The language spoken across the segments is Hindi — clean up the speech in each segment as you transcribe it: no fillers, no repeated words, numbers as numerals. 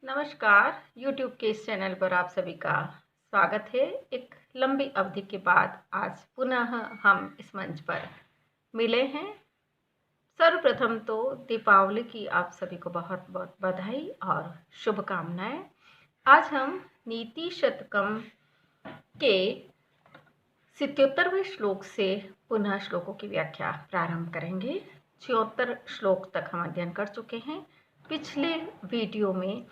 नमस्कार। YouTube के इस चैनल पर आप सभी का स्वागत है। एक लंबी अवधि के बाद आज पुनः हम इस मंच पर मिले हैं। सर्वप्रथम तो दीपावली की आप सभी को बहुत बहुत बधाई और शुभकामनाएं। आज हम नीति शतकम के 77वें श्लोक से पुनः श्लोकों की व्याख्या प्रारंभ करेंगे। 76 श्लोक तक हम अध्ययन कर चुके हैं। पिछले वीडियो में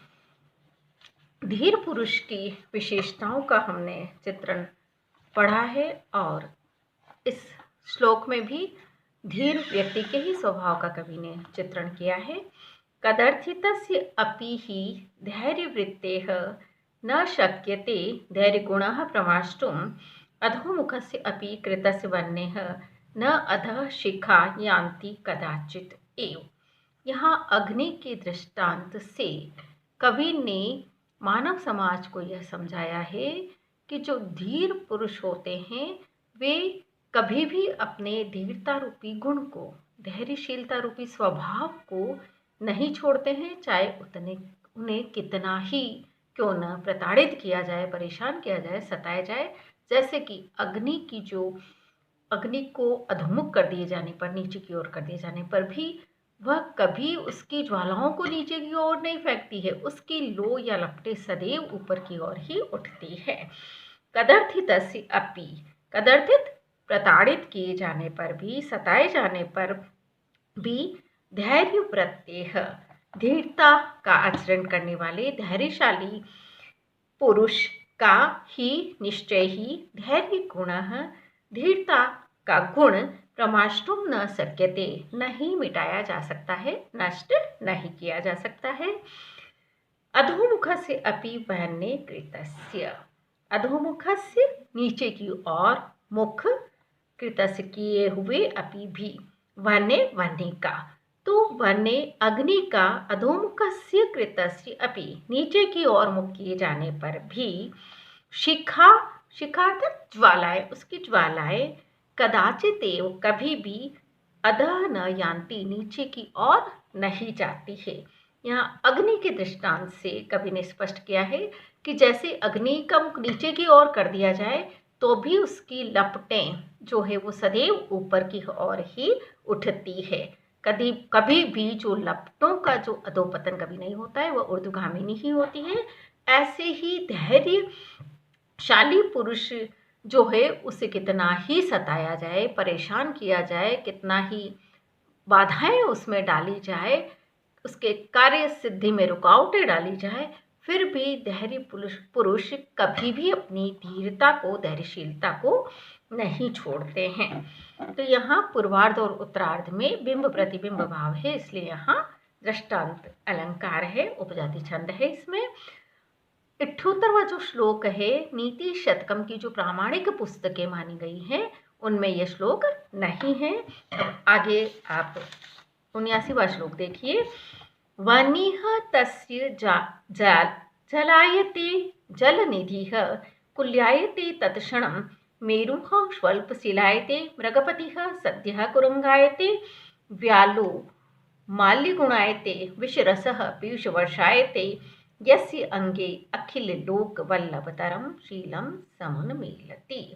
धीर पुरुष की विशेषताओं का हमने चित्रण पढ़ा है और इस श्लोक में भी धीर व्यक्ति के ही स्वभाव का कवि ने चित्रण किया है। कदर्थितस्य अपि हि धैर्यवृत्तेः न शक्यते धैर्यगुणः प्रमाष्टुम् अधोमुखस्य अपि कृतस्य वह्नेः न अधः शिखा यान्ति कदाचित् एव। यहाँ अग्नि के दृष्टांत से कवि ने मानव समाज को यह समझाया है कि जो धीर पुरुष होते हैं वे कभी भी अपने धीरता रूपी गुण को, धैर्यशीलता रूपी स्वभाव को नहीं छोड़ते हैं, चाहे उन्हें कितना ही क्यों न प्रताड़ित किया जाए, परेशान किया जाए, सताया जाए। जैसे कि अग्नि को अधोमुख कर दिए जाने पर, नीचे की ओर कर दिए जाने पर भी वह कभी उसकी ज्वालाओं को नीचे की ओर नहीं फेंकती है, उसकी लो या लपटें सदैव ऊपर की ओर ही उठती है। कदर्थितस्य अपि, कदर्थित प्रताड़ित किए जाने पर भी, सताए जाने पर भी धैर्य प्रत्यय, धीरता का आचरण करने वाले धैर्यशाली पुरुष का ही निश्चय ही धैर्य गुण, धीरता का गुण प्रमाष्टुम न शक्यते, नहीं मिटाया जा सकता है, नष्ट नहीं किया जा सकता है। अधोमुखस्य अपि वह्ने कृतस्य, अधोमुखस्य नीचे की ओर, मुख कृतस्य किए हुए, अपि भी वह्ने वह्ने का, तो वह्ने अग्नि का, अधोमुखस्य कृतस्य अपि नीचे की ओर मुख किए जाने पर भी, शिखा, शिखा अर्थात ज्वालाएं, उसकी ज्वालाएं कदाचित एव कभी भी अधः न यान्ति, नीचे की ओर नहीं जाती है। यहाँ अग्नि के दृष्टांत से कवि ने स्पष्ट किया है कि जैसे अग्नि का मुख नीचे की ओर कर दिया जाए तो भी उसकी लपटें जो है वो सदैव ऊपर की ओर ही उठती है। कभी भी जो लपटों का जो अधोपतन कभी नहीं होता है वह ऊर्ध्वगामिनी ही होती है। ऐसे ही धैर्यशाली पुरुष जो है उसे कितना ही सताया जाए, परेशान किया जाए, कितना ही बाधाएं उसमें डाली जाए, उसके कार्य सिद्धि में रुकावटें डाली जाए, फिर भी धैर्य पुरुष कभी भी अपनी धीरता को, धैर्यशीलता को नहीं छोड़ते हैं। तो यहाँ पूर्वार्ध और उत्तरार्ध में बिंब प्रतिबिंब भाव है, इसलिए यहाँ दृष्टांत अलंकार है, उपजाति छंद है। इसमें 78वां जो श्लोक है, नीति शतकम की जो प्रामाणिक पुस्तकें मानी गई हैं उनमें यह श्लोक नहीं है। अब आगे आप 79वां श्लोक देखिए। वह्निः तस्य जलायते जलनिधिः कुल्यायते तत्क्षणं मेरुः स्वल्पशिलायते मृगपतिः सद्यः कुरंगायते व्यालो माल्यगुणायते विषरसः पीयूषवर्षायते यस्य अंगे अखिल लोक वल्लभतरम शीलम समुन्मीलति।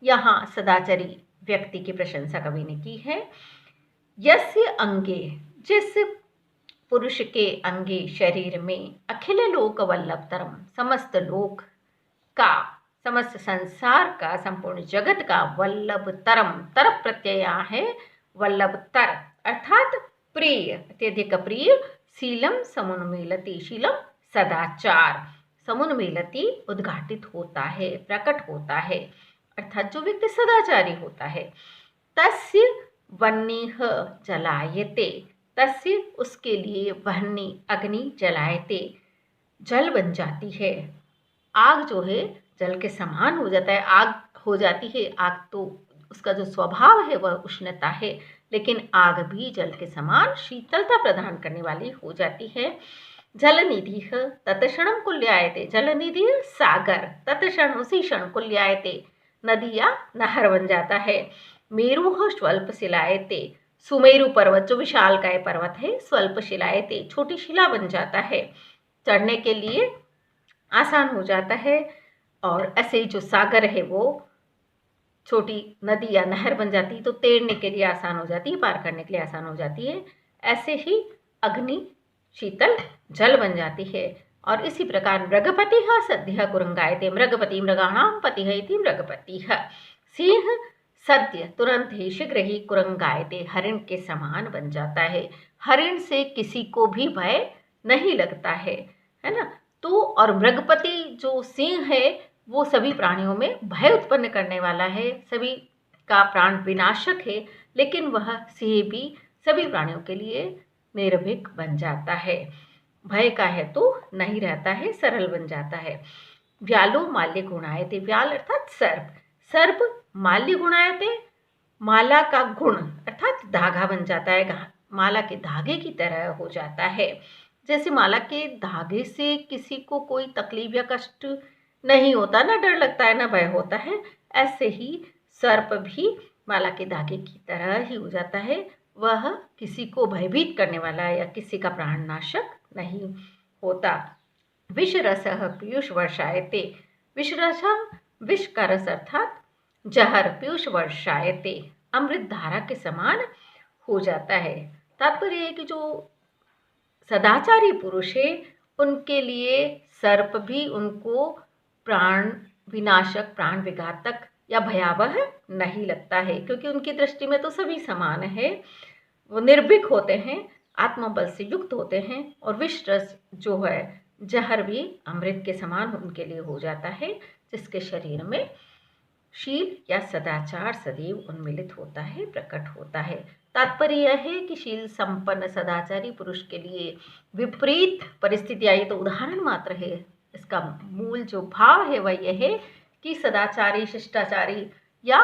यहाँ सदाचारी व्यक्ति की प्रशंसा कवि ने की है। यस्य अंगे, जिस पुरुष के अंगे, शरीर में, अखिल लोक वल्लभतरम, समस्त लोक का, समस्त संसार का, संपूर्ण जगत का, वल्लभतरम, तर प्रत्यय है, वल्लभतर अर्थात प्रिय, अत्यधिक प्रिय, शीलम समुन्मीलति, शीलम सदाचार, समुन्मीलति उद्घाटित होता है, प्रकट होता है, अर्थात जो व्यक्ति सदाचारी होता है। तस्य वह्निः जलायते, तस्य उसके लिए, वह्नि अग्नि, जलायते जल बन जाती है। आग जो है जल के समान हो जाता है, आग हो जाती है। आग तो उसका जो स्वभाव है वह उष्णता है, लेकिन आग भी जल के समान शीतलता प्रदान करने वाली हो जाती है। जलनिधिः तत्क्षणं कुल्यायते, जलनिधि सागर, तत्क्षण उसी क्षण कुल्यायते नदी या नहर बन जाता है। मेरुः स्वल्पशिलायते, सुमेरु पर्वत जो विशालकाय पर्वत है, स्वल्पशिलायते छोटी शिला बन जाता है। चढ़ने के लिए आसान हो जाता है, और ऐसे जो सागर है वो छोटी नदी या नहर बन जाती है तो तैरने के लिए आसान हो जाती है, पार करने के लिए आसान हो जाती है। ऐसे ही अग्नि शीतल जल बन जाती है। और इसी प्रकार मृगपतिः सद्यः कुरंगायते, मृगपति मृगाणां पतिः इति मृगपतिः। सिंह सद्य तुरंत ही, शीघ्र ही कुरंगायते हरिण के समान बन जाता है। हरिण से किसी को भी भय नहीं लगता है ना। तो और मृगपति जो सिंह है वो सभी प्राणियों में भय उत्पन्न करने वाला है, सभी का प्राण विनाशक है, लेकिन वह सिंह भी सभी प्राणियों के लिए निर्भीक बन जाता है, भय का है तो नहीं रहता है, सरल बन जाता है। व्यालो माल्य गुणायते, व्याल अर्थात सर्प, सर्प माल्य गुणायते, माला का गुण अर्थात धागा बन जाता है, माला के धागे की तरह हो जाता है। जैसे माला के धागे से किसी को कोई तकलीफ या कष्ट नहीं होता, ना डर लगता है ना भय होता है, ऐसे ही सर्प भी माला के धागे की तरह ही हो जाता है। वह किसी को भयभीत करने वाला या किसी का प्राणनाशक नहीं होता। विषरसः पीयूष वर्षायते, विषरस विष का रस अर्थात जहर, पीयूष वर्षायते अमृत धारा के समान हो जाता है। तात्पर्य है कि जो सदाचारी पुरुष है उनके लिए सर्प भी उनको प्राण विनाशक, प्राण विघातक या भयावह नहीं लगता है, क्योंकि उनकी दृष्टि में तो सभी समान है। वो निर्भीक होते हैं, आत्मबल से युक्त होते हैं, और विष रस जो है जहर भी अमृत के समान उनके लिए हो जाता है, जिसके शरीर में शील या सदाचार सदैव उन्मिलित होता है, प्रकट होता है। तात्पर्य यह है कि शील संपन्न सदाचारी पुरुष के लिए विपरीत परिस्थितियाँ, ये तो उदाहरण मात्र है, इसका मूल जो भाव है वह यह है कि सदाचारी, शिष्टाचारी या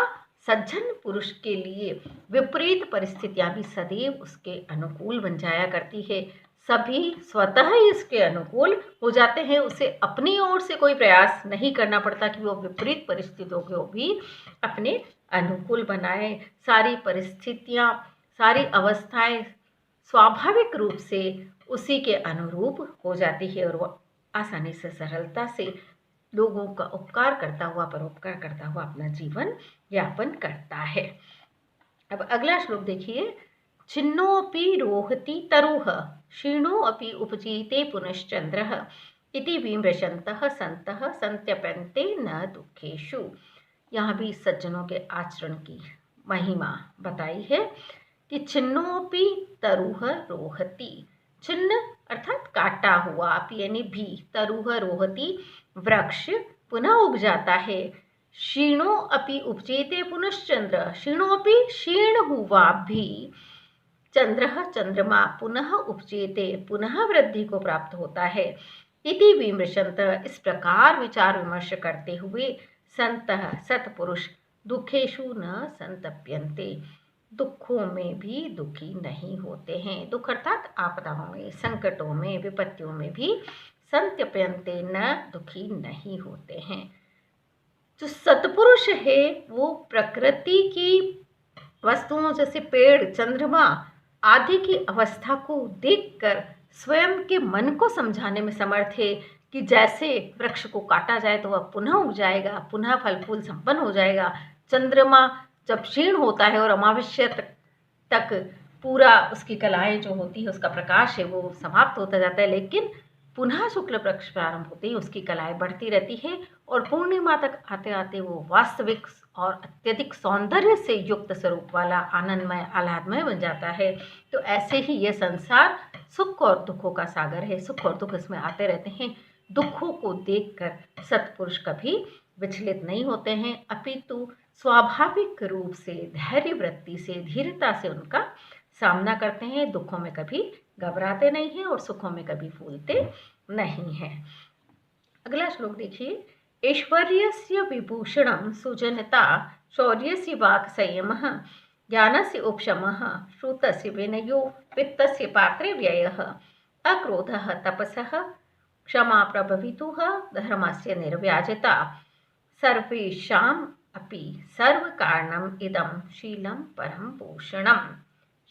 सज्जन पुरुष के लिए विपरीत परिस्थितियां भी सदैव उसके अनुकूल बन जाया करती है। सभी स्वतः ही इसके अनुकूल हो जाते हैं, उसे अपनी ओर से कोई प्रयास नहीं करना पड़ता कि वो विपरीत परिस्थितियों को भी अपने अनुकूल बनाए। सारी परिस्थितियां, सारी अवस्थाएं स्वाभाविक रूप से उसी के अनुरूप हो जाती है, और वो आसानी से, सरलता से लोगों का उपकार करता हुआ, परोपकार करता हुआ अपना जीवन यापन करता है। अब अगला श्लोक देखिए। छिन्नोऽपि रोहति तरुः, क्षीणोऽपि उपजीते पुनश्चंद्रः, इति विमृशन्तः सन्तः सन्त्यप्यन्ते न दुःखेषु। यहाँ भी सज्जनों के आचरण की महिमा बताई है कि छिन्नोऽपि तरुः रोहति, छिन्न अर्थात काटा हुआ, अपि यानी भी, तरुः रोहति वृक्ष पुनः उग जाता है। क्षीणो अपि उपजेते पुनश्चंद्र, क्षीणो अपि क्षीण हुआ भी चंद्र, चंद्रमा पुनः उपजेते, पुनः वृद्धि को प्राप्त होता है। इति विमृशंत, इस प्रकार विचार विमर्श करते हुए, संतः सत्पुरुष दुखेषु न संतप्यन्ते, दुखों में भी दुखी नहीं होते हैं। दुख अर्थात आपदाओं में, संकटों में, विपत्तियों में भी संत्यप्यन्ते न, दुखी नहीं होते हैं। जो सत्पुरुष है वो प्रकृति की वस्तुओं जैसे पेड़, चंद्रमा आदि की अवस्था को देखकर स्वयं के मन को समझाने में समर्थ है कि जैसे वृक्ष को काटा जाए तो वह पुनः उग जाएगा, पुनः फल फूल संपन्न हो जाएगा। चंद्रमा जब क्षीण होता है और अमावस्या तक पूरा उसकी कलाएं जो होती है, उसका प्रकाश है वो समाप्त होता जाता है, लेकिन पुनः शुक्ल पक्ष प्रारंभ होते ही उसकी कलाएं बढ़ती रहती है, और पूर्णिमा तक आते आते वो वास्तविक और अत्यधिक सौंदर्य से युक्त स्वरूप वाला आनंदमय, आह्लादमय बन जाता है। तो ऐसे ही ये संसार सुख और दुखों का सागर है, सुख और दुख इसमें आते रहते हैं। दुखों को देखकर सत्पुरुष कभी विचलित नहीं होते हैं, अपितु स्वाभाविक रूप से धैर्य वृत्ति से, धीरता से उनका सामना करते हैं। दुखों में कभी घबराते नहीं हैं और सुखों में कभी फूलते नहीं हैं। अगला श्लोक देखिए। ऐश्वर्यस्य विभूषणं सुजनता, शौर्यस्य वाक् संयमः, ज्ञानस्य उपशमः, श्रुतस्य विनयो, वित्तस्य पात्रे व्ययः, अक्रोधः तपसः, क्षमा प्रभवितुः, धर्मस्य निर्व्याजता, सर्वेषाम् अपि सर्वकारणम् इदं शीलं परम भूषणम्।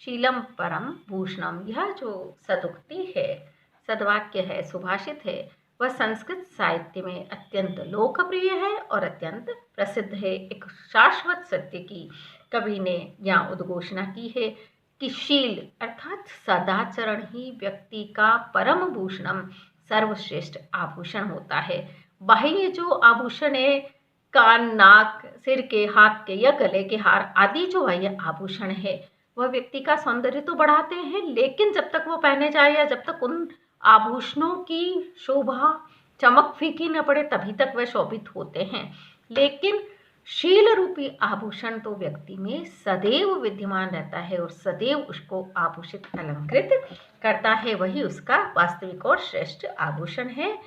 शीलम परम भूषणम, यह जो सदुक्ति है, सदवाक्य है, सुभाषित है, वह संस्कृत साहित्य में अत्यंत लोकप्रिय है और अत्यंत प्रसिद्ध है। एक शाश्वत सत्य की कवि ने यहाँ उद्घोषणा की है कि शील अर्थात सदाचरण ही व्यक्ति का परम भूषणम सर्वश्रेष्ठ आभूषण होता है। बाह्य जो आभूषण है, कान, नाक, सिर के, हाथ के या गले के हार आदि जो बाह्य आभूषण है वह व्यक्ति का सौंदर्य तो बढ़ाते हैं, लेकिन जब तक वो पहने जाए या जब तक उन आभूषणों की शोभा चमक फीकी न पड़े तभी तक वह शोभित होते हैं। लेकिन शील रूपी आभूषण तो व्यक्ति में सदैव विद्यमान रहता है और सदैव उसको आभूषित अलंकृत करता है, वही उसका वास्तविक और श्रेष्ठ आभूषण है।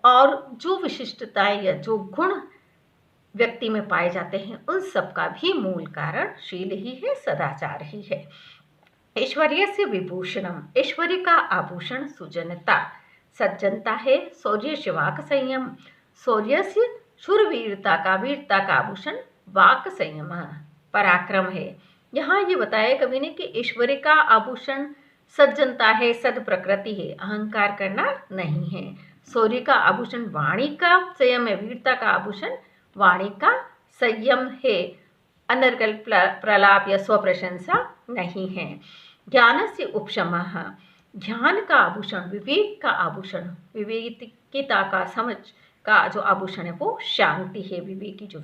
और जो विशिष्टताएं या जो गुण व्यक्ति में पाए जाते हैं उन सब का भी मूल कारण शील ही है, सदाचार ही है। ऐश्वर्य से विभूषणम, ऐश्वर्य का आभूषण सुजनता सज्जनता है। शौर्य से वाक संयम, शौर्य से शूरवीरता का, वीरता का आभूषण वाक संयम पराक्रम है। यहाँ ये बताया कवि ने कि ऐश्वर्य का आभूषण सज्जनता है, सद प्रकृति है, अहंकार करना नहीं है। शौर्य का आभूषण वाणी का संयम है, वीरता का आभूषण वाणी का संयम है, अनर्गल प्रलाप या स्वप्रशंसा नहीं है। ज्ञान से उपशमः, ज्ञान का आभूषण, विवेक का आभूषण, विवेकिता का, समझ का जो आभूषण है वो शांति है। विवेकी जो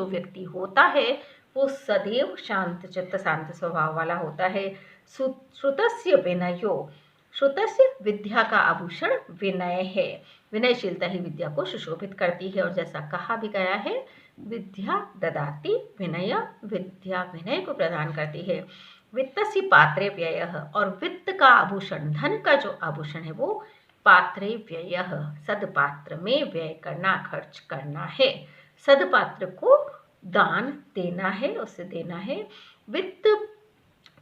व्यक्ति होता है वो सदैव शांत चित्त, शांत स्वभाव वाला होता है। श्रुतस्य विनयो, श्रुतस्य विद्या का आभूषण विनय है। विनयशीलता ही विद्या को सुशोभित करती है और जैसा कहा भी गया है, विद्या ददाति विनय, विद्या विनय को प्रदान करती है। वित्तस्य पात्रे व्ययः, और वित्त का आभूषण, धन का जो आभूषण है वो पात्रे व्ययः, सदपात्र में व्यय करना, खर्च करना है। सदपात्र को दान देना है, उससे देना है। वित्त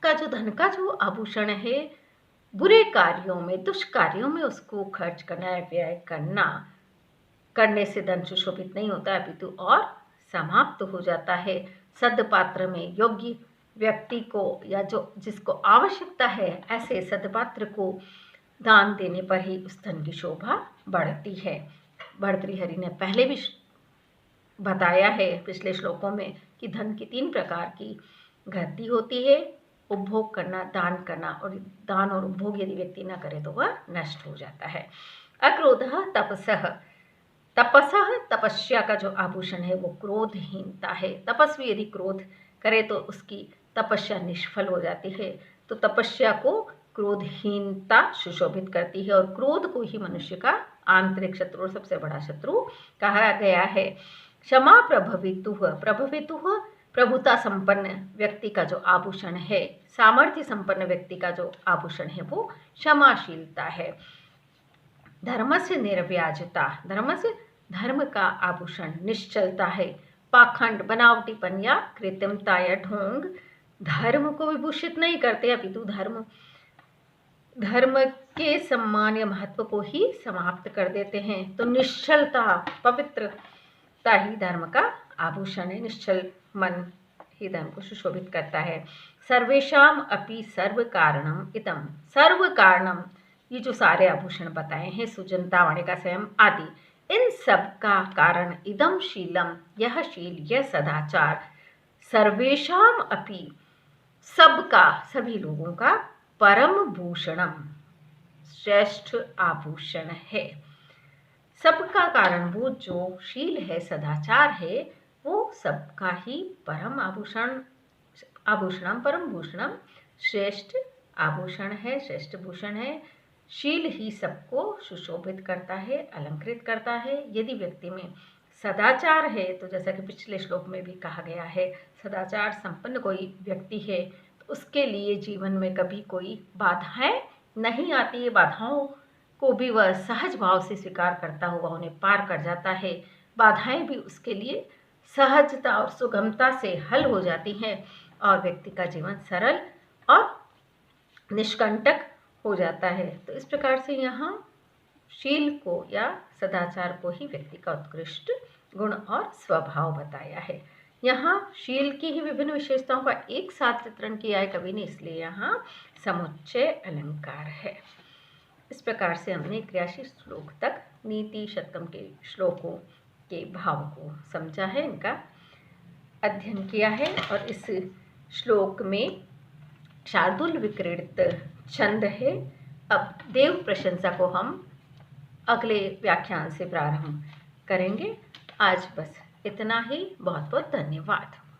का जो, धन का जो आभूषण है, बुरे कार्यों में, दुष्कार्यों में उसको खर्च करना है, व्यय करने से धन सुशोभित नहीं होता है अपितु और समाप्त हो जाता है। सदपात्र में योग्य व्यक्ति को या जो जिसको आवश्यकता है ऐसे सदपात्र को दान देने पर ही उस धन की शोभा बढ़ती है। भर्तृहरि ने पहले भी बताया है पिछले श्लोकों में कि धन की 3 प्रकार की गति होती है, उपभोग करना, दान करना, और दान और उपभोग यदि व्यक्ति न करे तो वह नष्ट हो जाता है। अक्रोधः तपसः, तपस्या का जो आभूषण है वो क्रोधहीनता है। तपस्वी यदि क्रोध करे तो उसकी तपस्या निष्फल हो जाती है। तो तपस्या को क्रोधहीनता सुशोभित करती है और क्रोध को ही मनुष्य का आंतरिक शत्रु और सबसे बड़ा शत्रु कहा गया है। क्षमा प्रभवितुः, प्रभुता संपन्न व्यक्ति का जो आभूषण है, सामर्थ्य संपन्न व्यक्ति का जो आभूषण है वो क्षमाशीलता है। धर्म से निर्व्याजता, धर्म का आभूषण निश्चलता है। पाखंड, बनावटीपन या कृत्रिमता या ढोंग धर्म को विभूषित नहीं करते अपितु धर्म के सम्मान या महत्व को ही समाप्त कर देते हैं। तो निश्चलता, पवित्रता ही धर्म का आभूषण है। निश्चल मन ही धर्म को सुशोभित करता है। सर्वेषाम अपि सर्व कारणम इदम, सर्व कारणम, ये जो सारे आभूषण बताए हैं, सुजनता, वाणी का संयम आदि, इन सब का कारण इदम शीलम, यह शील, यह सदाचार, सर्वेषाम अपि, सबका, सभी लोगों का, परम भूषणम, श्रेष्ठ आभूषण है। सबका कारणभूत जो शील है, सदाचार है, वो सबका ही परम आभूषणम, परम भूषणम, श्रेष्ठ आभूषण है, श्रेष्ठ भूषण है। शील ही सबको सुशोभित करता है, अलंकृत करता है। यदि व्यक्ति में सदाचार है तो जैसा कि पिछले श्लोक में भी कहा गया है, सदाचार संपन्न कोई व्यक्ति है तो उसके लिए जीवन में कभी कोई बाधाएं नहीं आती है। बाधाओं को भी वह सहज भाव से स्वीकार करता हुआ उन्हें पार कर जाता है। बाधाएं भी उसके लिए सहजता और सुगमता से हल हो जाती हैं और व्यक्ति का जीवन सरल और निष्कंटक हो जाता है। तो इस प्रकार से यहाँ शील को या सदाचार को ही व्यक्ति का उत्कृष्ट गुण और स्वभाव बताया है। यहाँ शील की ही विभिन्न विशेषताओं का एक साथ चित्रण किया है कवि ने, इसलिए यहाँ समुच्चय अलंकार है। इस प्रकार से हमने क्रियाशील श्लोक तक नीति शतकम के श्लोकों के भाव को समझा है, इनका अध्ययन किया है। और इस श्लोक में शार्दूल विक्रीडित छंद है। अब देव प्रशंसा को हम अगले व्याख्यान से प्रारंभ करेंगे। आज बस इतना ही। बहुत बहुत धन्यवाद।